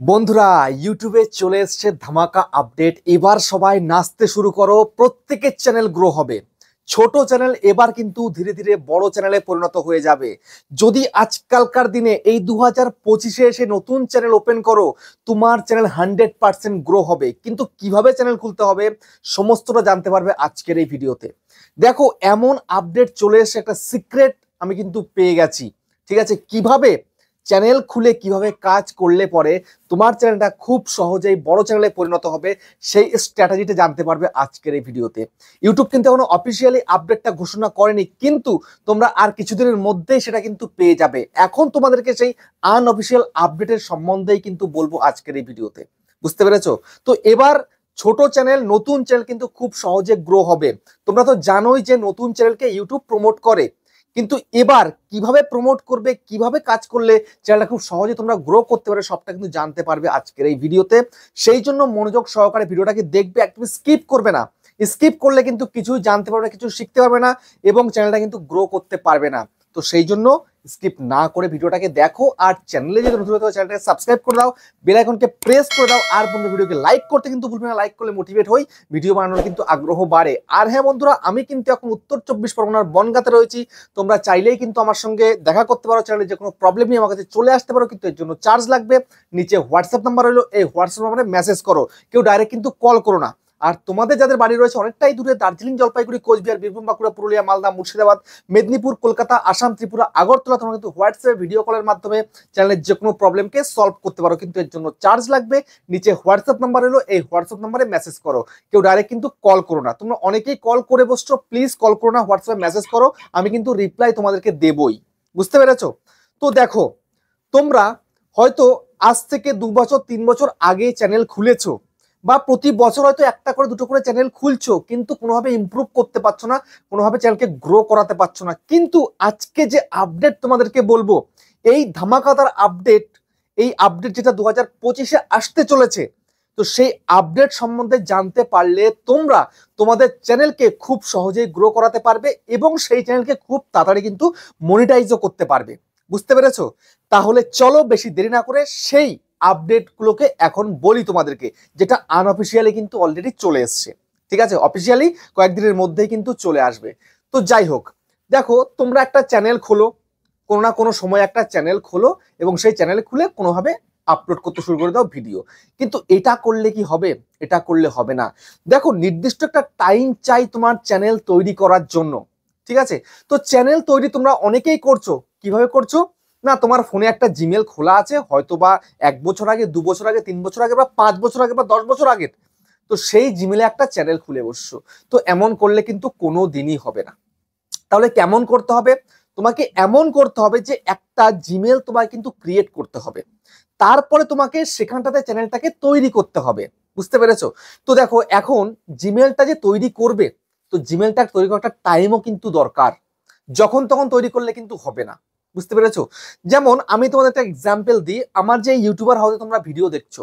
বন্ধুরা ইউটিউবে চলে এসছে ধামাকা আপডেট। এবার সবাই নাচতে শুরু করো, প্রত্যেকের চ্যানেল গ্রো হবে। ছোট চ্যানেল এবার কিন্তু ধীরে ধীরে বড় চ্যানেলে পরিণত হয়ে যাবে। যদি আজকালকার দিনে এই 2025-এ এসে নতুন চ্যানেল ওপেন করো, তোমার চ্যানেল 100% গ্রো হবে। কিন্তু কিভাবে চ্যানেল খুলতে হবে সমস্তটা জানতে পারবে আজকের এই ভিডিওতে। দেখো, এমন আপডেট চলে এসে একটা সিক্রেট আমি কিন্তু পেয়ে গেছি। ঠিক আছে, কিভাবে চ্যানেল খুলে কিভাবে কাজ করলে পরে তোমার চ্যানেলটা খুব সহজেই বড় চ্যানেলে পরিণত হবে, সেই স্ট্র্যাটেজিটা জানতে পারবে আজকের এই ভিডিওতে। ইউটিউব কিন্তু এখনো অফিসিয়ালি আপডেটটা ঘোষণা করেনি, কিন্তু তোমরা আর কিছুদিনের মধ্যেই সেটা কিন্তু পেয়ে যাবে। এখন তোমাদেরকে সেই আনঅফিসিয়াল আপডেটের সম্বন্ধেই কিন্তু বলবো আজকের এই ভিডিওতে। বুঝতে পেরেছো? তো এবার ছোট চ্যানেল, নতুন চ্যানেল কিন্তু খুব সহজে গ্রো হবে। তোমরা তো জানোই যে নতুন চ্যানেলকে ইউটিউব প্রমোট করে, কিন্তু এবার কিভাবে প্রমোট করবে, কিভাবে কাজ করলে চ্যানেলটা খুব সহজে তোমরা গ্রো করতে পারবে, সবটা কিন্তু জানতে পারবে আজকের এই ভিডিওতে। সেই জন্য মনোযোগ সহকারে ভিডিওটাকে দেখবে, একদম স্কিপ করবে না। স্কিপ করলে কিন্তু কিছুই জানতে পারবে না, কিছু শিখতে পারবে না, এবং চ্যানেলটা কিন্তু গ্রো করতে পারবে না। তো সেই জন্য স্কিপ না করে ভিডিওটাকে দেখো, আর চ্যানেলে যদি নতুন হতে হয় চ্যানেলটাকে সাবস্ক্রাইব করে দাও, বেল আইকনকে প্রেস করে দাও, আর বন্ধু ভিডিওকে লাইক করতে কিন্তু ভুলবে না। লাইক করলে মোটিভেট হই, ভিডিও বানানোর কিন্তু আগ্রহ বাড়ে। আর হ্যাঁ বন্ধুরা, আমি কিন্তু এখন উত্তর 24 পরগনার বনগাঁতে রয়েছি। তোমরা চাইলেই কিন্তু আমার সঙ্গে দেখা করতে পারো, চ্যানেলে যে কোনো প্রবলেম নিয়ে আমার কাছে চলে আসতে পারো, কিন্তু এর জন্য চার্জ লাগবে। নিচে হোয়াটসঅ্যাপ নাম্বার রইলো, এই হোয়াটসঅ্যাপ নাম্বারে মেসেজ করো, কেউ ডাইরেক্ট কিন্তু কল করো না। আর তোমাদের যাদের বাড়ি রয়েছে অনেকটাই দূরে, দার্জিলিং, জলপাইগুড়ি, কোচবিহার, বীরভূম, বাঁকুড়া, পুরুলিয়া, মালদা, মুর্শিদাবাদ, মেদিনীপুর, কলকাতা, আসাম, ত্রিপুরা, আগরতলা, তোমরা কিন্তু হোয়াটসঅ্যাপে ভিডিও কলের মাধ্যমে চ্যানেলের যে কোনো প্রবলেমকে সলভ করতে পারো, কিন্তু এর জন্য চার্জ লাগবে। নিচে হোয়াটসঅ্যাপ নাম্বার এলো, এই হোয়াটসঅ্যাপ নাম্বারে মেসেজ করো, কেউ ডাইরেক্ট কিন্তু কল করো না। তোমরা অনেকেই কল করে বসছো, প্লিজ কল করো না, হোয়াটসঅ্যাপে মেসেজ করো, আমি কিন্তু রিপ্লাই তোমাদেরকে দেবই। বুঝতে পেরেছো? তো দেখো, তোমরা হয়তো আজ থেকে 2 বছর 3 বছর আগে চ্যানেল খুলেছো, বা প্রতি বছর হয়তো একটা করে দুটো করে চ্যানেল খুলছো, কিন্তু কোনোভাবে ইমপ্রুভ করতে পারছো না, কোনোভাবে চ্যানেলকে গ্রো করাতে পারছো না। কিন্তু আজকে যে আপডেট তোমাদেরকে বলবো, এই ধামাকাদার আপডেট, এই আপডেট যেটা 2025-এ আসতে চলেছে, তো সেই আপডেট সম্বন্ধে জানতে পারলে তোমরা তোমাদের চ্যানেলকে খুব সহজেই গ্রো করাতে পারবে, এবং সেই চ্যানেলকে খুব তাড়াতাড়ি কিন্তু মনিটাইজও করতে পারবে। বুঝতে পেরেছো? তাহলে চলো বেশি দেরি না করে সেই আপডেটগুলোকে এখন বলি তোমাদেরকে, যেটা আনঅফিসিয়ালি কিন্তু অলরেডি চলে এসছে। ঠিক আছে, অফিসিয়ালি কয়েকদিনের মধ্যেই কিন্তু চলে আসবে। তো যাই হোক, দেখো, তোমরা একটা চ্যানেল খোলো, কোনো না কোনো সময় একটা চ্যানেল খোলো, এবং সেই চ্যানেল খুলে কোনোভাবে আপলোড করতে শুরু করে দাও ভিডিও। কিন্তু এটা করলে কি হবে? এটা করলে হবে না। দেখো, নির্দিষ্ট একটা টাইম চাই তোমার চ্যানেল তৈরি করার জন্য। ঠিক আছে, তো চ্যানেল তৈরি তোমরা অনেকেই করছো। কিভাবে করছো? না, তোমার ফোনে একটা জিমেল খোলা আছে, হয়তো বা 1 বছর আগে, 2 বছর আগে, 3 বছর আগে, বা 5 বছর আগে, বা 10 বছর আগে, তো সেই জিমেলে একটা চ্যানেল খুলে বসছো। তো এমন করলে কিন্তু কোনো দিনই হবে না। তাহলে কেমন করতে হবে? তোমাকে এমন করতে হবে যে একটা জিমেল তোমাকে কিন্তু ক্রিয়েট করতে হবে, তারপরে তোমাকে সেখানটাতে চ্যানেলটাকে তৈরি করতে হবে। বুঝতে পেরেছো? তো দেখো, এখন জিমেলটা যে তৈরি করবে, তো জিমেলটা তৈরি করার একটা টাইমও কিন্তু দরকার। যখন তখন তৈরি করলে কিন্তু হবে না। বুঝতে পেরেছো? যেমন আমি তোমাদের একটা এক্সাম্পল দিই, আমার যে ইউটিউবার হাউসে তোমরা ভিডিও দেখছো,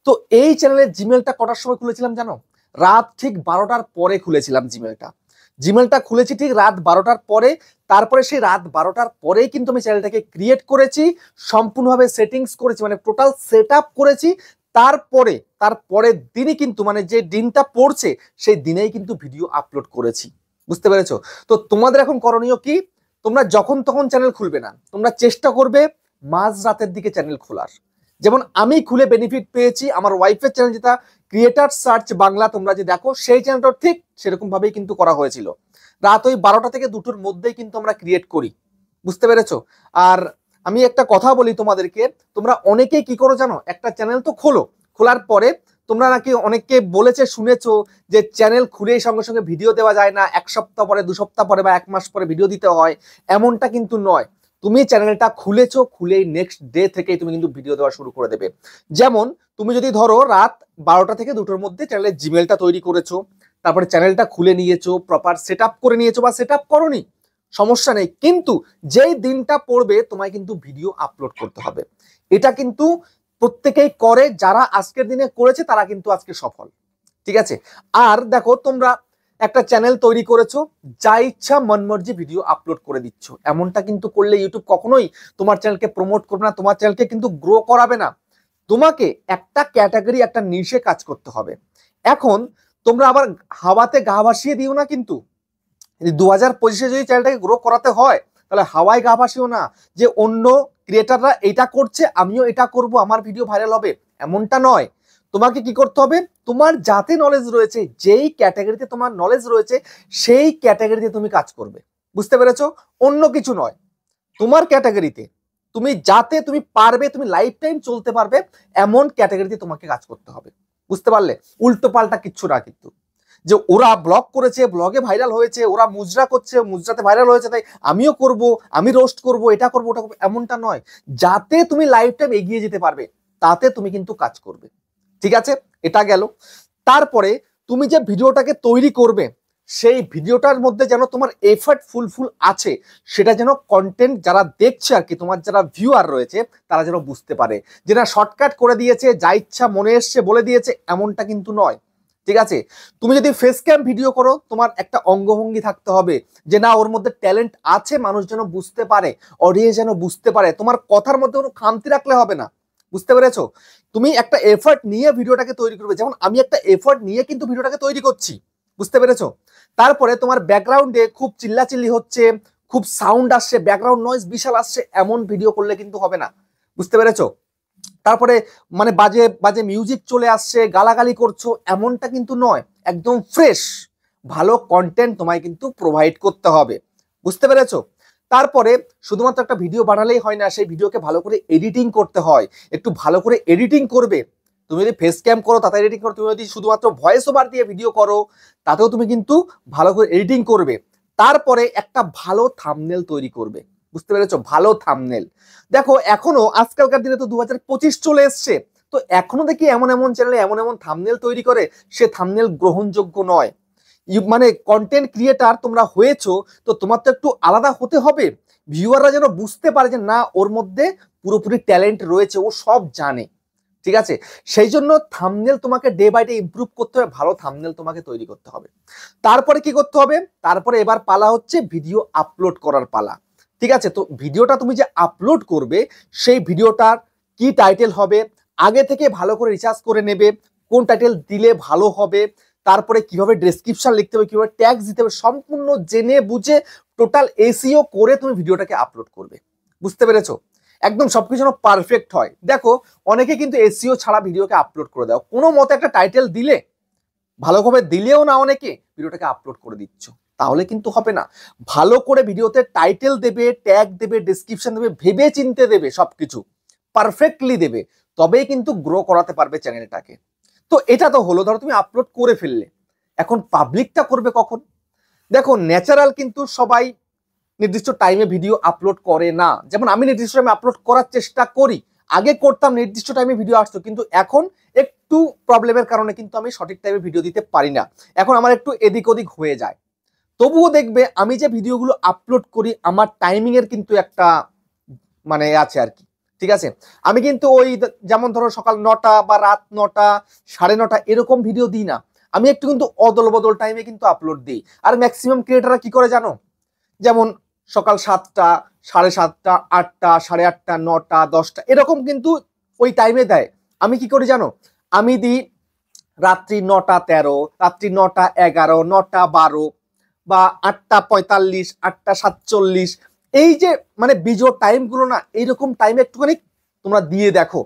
তো এই চ্যানেলের জিমেলটা কটার সময় খুলেছিলাম জানো? রাত ঠিক 12টার পরে খুলেছিলাম জিমেলটা। জিমেলটা খুলেছি ঠিক রাত 12টার পরে। তারপরে সেই রাত 12টার পরেই কিন্তু আমি চ্যানেলটাকে ক্রিয়েট করেছি, সম্পূর্ণভাবে সেটিংস করেছি, মানে টোটাল সেট আপ করেছি। তারপরে তারপরের দিনই কিন্তু, মানে যে দিনটা পড়ছে সেই দিনেই কিন্তু ভিডিও আপলোড করেছি। বুঝতে পেরেছো? তো তোমাদের এখন করণীয় কি? তোমরা যখন তখন চ্যানেল খুলবে না, তোমরা চেষ্টা করবে মাঝ রাতের দিকে চ্যানেল খোলার। যেমন আমি খুলে বেনিফিট পেয়েছি, আমার ওয়াইফের চ্যানেল যেটা ক্রিয়েটার সার্চ বাংলা, তোমরা যে দেখো সেই চ্যানেলটা ঠিক সেরকম ভাবেই কিন্তু করা হয়েছিল। রাত ওই 12টা থেকে 2টোর মধ্যেই কিন্তু আমরা ক্রিয়েট করি। বুঝতে পেরেছো? আর আমি একটা কথা বলি তোমাদেরকে, তোমরা অনেকেই কি করো জানো? একটা চ্যানেল তো খোলো, খোলার পরে তোমরা নাকি অনেককে বলেছে, শুনেছো যে চ্যানেল খুলেই সঙ্গে সঙ্গে ভিডিও দেওয়া যায় না, 1 সপ্তাহ পরে, 2 সপ্তাহ পরে, বা 1 মাস পরে ভিডিও দিতে হয়। এমনটা কিন্তু নয়। তুমি চ্যানেলটা খুলেছো, খুলেই নেক্সট ডে থেকেই তুমি কিন্তু ভিডিও দেওয়া শুরু করে দেবে। যেমন তুমি যদি ধরো রাত 12টা থেকে 2টোর মধ্যে চ্যানেলের জিমেলটা তৈরি করেছো, তারপরে চ্যানেলটা খুলে নিয়েছো, প্রপার সেট আপ করে নিয়েছো, বা সেট আপ করোনি, সমস্যা নেই, কিন্তু যেই দিনটা পড়বে তোমায় কিন্তু ভিডিও আপলোড করতে হবে। এটা কিন্তু প্রত্যেকেই করে, যারা আজকের দিনে করেছে তারা কিন্তু আজকে সফল। ঠিক আছে? আর দেখো, তোমরা একটা চ্যানেল তৈরি করেছো, যা ইচ্ছা মনমর্জি ভিডিও আপলোড করে দিচ্ছ, এমনটা কিন্তু করলে ইউটিউব কখনোই তোমার চ্যানেলকে প্রমোট করবে না, তোমার চ্যানেলকে কিন্তু গ্রো করাবে না। তোমাকে একটা ক্যাটাগরি একটা নিশে কাজ করতে হবে। এখন তোমরা আবার হাওয়াতে গা ভাসিয়ে দিও না, কিন্তু 2025-এ যদি চ্যানেলটাকে গ্রো করাতে হয় তাহলে হাওয়ায় গা ভাসিও না যে অন্য ক্রিয়েটাররা এটা করছে আমিও এটা করব আমার ভিডিও ভাইরাল হবে, এমনটা নয়। তোমাকে কি করতে হবে, তোমার যাতে নলেজ রয়েছে, যেই ক্যাটাগরিতে তোমার নলেজ রয়েছে সেই ক্যাটাগরিতে তুমি কাজ করবে। বুঝতে পেরেছো? অন্য কিছু নয়। তোমার ক্যাটাগরিতে তুমি যাতে তুমি পারবে, তুমি লাইফ টাইম চলতে পারবে এমন ক্যাটাগরিতে তোমাকে কাজ করতে হবে। বুঝতে পারলে? উল্টো পাল্টা কিচ্ছু না কিন্তু, যে ওরা ব্লগ করেছে ব্লগে ভাইরাল হয়েছে, ওরা মুজরা করছে মুজরাতে ভাইরাল হয়েছে তাই আমিও করব, আমি রোস্ট করব, এটা করব ওটা করবো, এমনটা নয়। যাতে তুমি লাইফ টাইম এগিয়ে যেতে পারবে তাতে তুমি কিন্তু কাজ করবে। ঠিক আছে, এটা গেল। তারপরে তুমি যে ভিডিওটাকে তৈরি করবে সেই ভিডিওটার মধ্যে যেন তোমার এফর্ট ফুল আছে, সেটা যেন কন্টেন্ট যারা দেখছে আর কি, তোমার যারা ভিউয়ার রয়েছে তারা যেন বুঝতে পারে যে না শর্টকাট করে দিয়েছে, যা ইচ্ছা মনে এসছে বলে দিয়েছে, এমনটা কিন্তু নয়। ঠিক আছে, তুমি যদি ফেস ক্যাম ভিডিও করো তোমার একটা অঙ্গভঙ্গি থাকতে হবে যে না ওর মধ্যে ট্যালেন্ট আছে, মানুষ যেন বুঝতে পারে, অডিয়েন্স যেন বুঝতে পারে। তোমার কথার মধ্যে কোনো খামতি রাখলে হবে না। বুঝতে পেরেছো? তুমি একটা এফর্ট নিয়ে ভিডিওটাকে তৈরি করবে, যেমন আমি একটা এফর্ট নিয়ে কিন্তু ভিডিওটাকে তৈরি করছি। বুঝতে পেরেছো? তারপরে তোমার ব্যাকগ্রাউন্ডে খুব চিল্লাচিল্লি হচ্ছে, খুব সাউন্ড আসছে, ব্যাকগ্রাউন্ড নয়েজ বিশাল আসছে, এমন ভিডিও করলে কিন্তু হবে না। বুঝতে পেরেছো? তারপরে মানে বাজে বাজে মিউজিক চলে আসছে, গালাগালি করছো, এমনটা কিন্তু নয়। একদম ফ্রেশ ভালো কন্টেন্ট তোমায় কিন্তু প্রোভাইড করতে হবে। বুঝতে পেরেছো? তারপরে শুধুমাত্র একটা ভিডিও বানালেই হয় না, সেই ভিডিওকে ভালো করে এডিটিং করতে হয়। একটু ভালো করে এডিটিং করবে। তুমি যদি ফেস ক্যাম করো তাতে এডিটিং করো, তুমি যদি শুধুমাত্র ভয়েস ওভার দিয়ে ভিডিও করো তাতেও তুমি কিন্তু ভালো করে এডিটিং করবে। তারপরে একটা ভালো থাম্বনেল তৈরি করবে। বুঝতে পেরেছো? ভালো থাম্বনেল। দেখো এখনো আজকালকার দিনে তো 2025 চলে এসছে, তো এখনো দেখি এমন এমন চ্যানেলে এমন এমন থাম্বনেল তৈরি করে, সে থাম্বনেল গ্রহণযোগ্য নয়। মানে কন্টেন্ট ক্রিয়েটার তোমরা হয়েছো, তো তোমার তো একটু আলাদা হতে হবে। ভিউয়াররা যেন বুঝতে পারে যে না ওর মধ্যে পুরোপুরি ট্যালেন্ট রয়েছে, ও সব জানে। ঠিক আছে, সেই জন্য থাম্বনেল তোমাকে ডে বাই ডে ইমপ্রুভ করতে হবে, ভালো থাম্বনেল তোমাকে তৈরি করতে হবে। তারপরে কি করতে হবে, তারপরে এবার পালা হচ্ছে ভিডিও আপলোড করার পালা। ঠিক আছে, তো ভিডিওটা তুমি যে আপলোড করবে সেই ভিডিওটার কি টাইটেল হবে আগে থেকে ভালো করে রিসার্চ করে নেবে, কোন টাইটেল দিলে ভালো হবে, তারপরে কিভাবে ডেসক্রিপশন লিখতে হবে, কিভাবে ট্যাগস দিতে হবে, সম্পূর্ণ জেনে বুঝে টোটাল এসইও করে তুমি ভিডিওটাকে আপলোড করবে। বুঝতে পেরেছো? একদম সবকিছু যেন পারফেক্ট হয়। দেখো অনেকে কিন্তু এসইও ছাড়া ভিডিওকে আপলোড করে দাও, কোনো মতে একটা টাইটেল দিলে, ভালোভাবে দিলেও না অনেকে ভিডিওটাকে আপলোড করে দিচ্ছ, তাহলে কিন্তু হবে না। ভালো করে ভিডিওতে টাইটেল দেবে, ট্যাগ দেবে, ডেসক্রিপশন দেবে, ভেবে চিনতে দেবে, সবকিছু পারফেক্টলি দেবে, তবেই কিন্তু গ্রো করাতে পারবে চ্যানেলটাকে। তো এটা তো হলো, ধরো তুমি আপলোড করে ফেললে, এখন পাবলিকটা করবে কখন? দেখো ন্যাচারাল কিন্তু সবাই নির্দিষ্ট টাইমে ভিডিও আপলোড করে না। যেমন আমি নির্দিষ্ট টাইমে আপলোড করার চেষ্টা করি, আগে করতাম নির্দিষ্ট টাইমে ভিডিও আসতো, কিন্তু এখন একটু প্রবলেমের কারণে কিন্তু আমি সঠিক টাইমে ভিডিও দিতে পারি না। এখন আমার একটু এদিক ওদিক হয়ে যায়। তবুও দেখবে আমি যে ভিডিওগুলো আপলোড করি আমার টাইমিং এর কিন্তু একটা মানে আছে আর কি। ঠিক আছে, আমি কিন্তু ওই যেমন ধরো সকাল 9টা বা রাত 9টা 9:30 এরকম ভিডিও দিই না, আমি একটু কিন্তু অদল বদল টাইমে কিন্তু আপলোড দিই। আর ম্যাক্সিমাম ক্রিয়েটাররা কি করে জানো, যেমন সকাল 7টা 7:30 8টা 8:30 9টা 10টা এরকম কিন্তু ওই টাইমে দেয়। আমি কি করি জানো, আমি দিই রাত্রি 9টা 13, রাত্রি 9টা 11, 9টা 12 বা 8টা 45, 8টা 47, এই যে মানে বিজোড় টাইমগুলো না, এইরকম টাইমে একটুখানি তোমরা দিয়ে দেখো,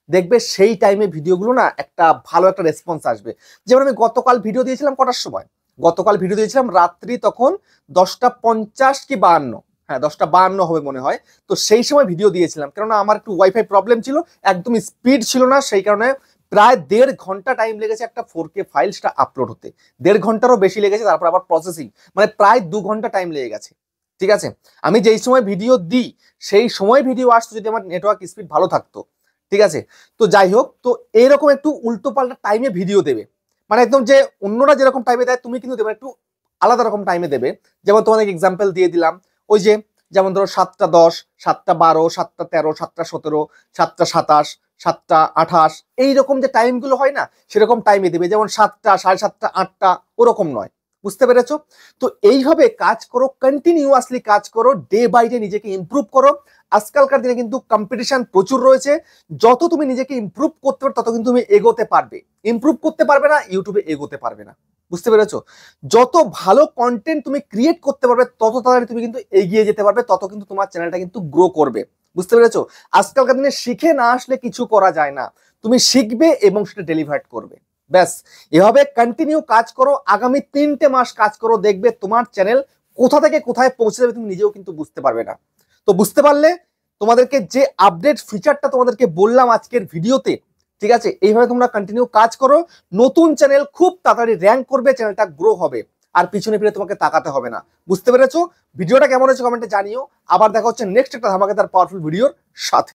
দেখবে সেই টাইমে ভিডিওগুলো না একটা ভালো একটা রেসপন্স আসবে। যেমন আমি গতকাল ভিডিও দিয়েছিলাম কটার সময়, গতকাল ভিডিও দিয়েছিলাম রাত্রি তখন 10টা 50 কি 52, হ্যাঁ 10টা 52 হবে মনে হয়। তো সেই সময় ভিডিও দিয়েছিলাম, কেননা আমার একটু ওয়াইফাই প্রবলেম ছিল, একদম স্পিড ছিল না, সেই কারণে প্রায় 1.5 ঘন্টা টাইম লেগেছে একটা 4K ফাইলসটা আপলোড হতে, 1.5 ঘন্টারও বেশি লেগেছে, তারপর আবার প্রসেসিং, মানে প্রায় 2 ঘন্টা টাইম লেগে গেছে। ঠিক আছে, আমি যেই সময় ভিডিও দিই সেই সময় ভিডিও আসতো যদি আমার নেটওয়ার্ক স্পিড ভালো থাকতো। ঠিক আছে, তো যাই হোক, তো এইরকম একটু উল্টো পাল্টা টাইমে ভিডিও দেবে, মানে একদম যে অন্যরা যেরকম টাইমে দেয় তুমি কিন্তু দেবে একটু আলাদা রকম টাইমে দেবে। যেমন তোমাকে এক্সাম্পল দিয়ে দিলাম, ওই যে যেমন ধরো 7টা 10, 7টা 12, 7টা 13, 7টা 17, 7টা 27, 7টা 28, এইরকম যে টাইমগুলো হয় না সেরকম টাইমে দেবে। যেমন 7টা 7:30 8টা ওরকম নয়, বুঝতে পেরেছো? তো এইভাবে কাজ করো, কন্টিনিউয়াসলি কাজ করো, ডে বাই ডে নিজেকে ইমপ্রুভ করো। আজকালকার দিনে কিন্তু কম্পিটিশন প্রচুর রয়েছে, যত তুমি নিজেকে ইমপ্রুভ করতে পারবে তত কিন্তু তুমি এগোতে পারবে। ইমপ্রুভ করতে পারবে না, ইউটিউবে এগোতে পারবে না। বুঝতে পেরেছো? যত ভালো কন্টেন্ট তুমি ক্রিয়েট করতে পারবে তত তাড়াতাড়ি তুমি কিন্তু এগিয়ে যেতে পারবে, তত কিন্তু তোমার চ্যানেলটা কিন্তু গ্রো করবে। বুঝতে পেরেছো? আজকালকার দিনে শিখে না আসলে কিছু করা যায় না, তুমি শিখবে এবং সেটা ডেলিভার করবে। ব্যাস, এভাবে কন্টিনিউ কাজ করো, আগামী 3টে মাস কাজ করো, দেখবে তোমার চ্যানেল কোথা থেকে কোথায় পৌঁছে যাবে তুমি নিজেও কিন্তু বুঝতে পারবে না। তো বুঝতে পারলে? তোমাদেরকে যে আপডেট ফিচারটা তোমাদেরকে বললাম আজকের ভিডিওতে, ঠিক আছে, এইভাবে তোমরা কন্টিনিউ কাজ করো, নতুন চ্যানেল খুব তাড়াতাড়ি র্যাঙ্ক করবে, চ্যানেলটা গ্রো হবে, আর পিছনে ফিরে তোমাকে তাকাতে হবে না। বুঝতে পেরেছো? ভিডিওটা কেমন হয়েছে কমেন্টে জানিও। আবার দেখা হচ্ছে নেক্সট একটা ধামাকাদার পাওয়ারফুল ভিডিওর সাথে।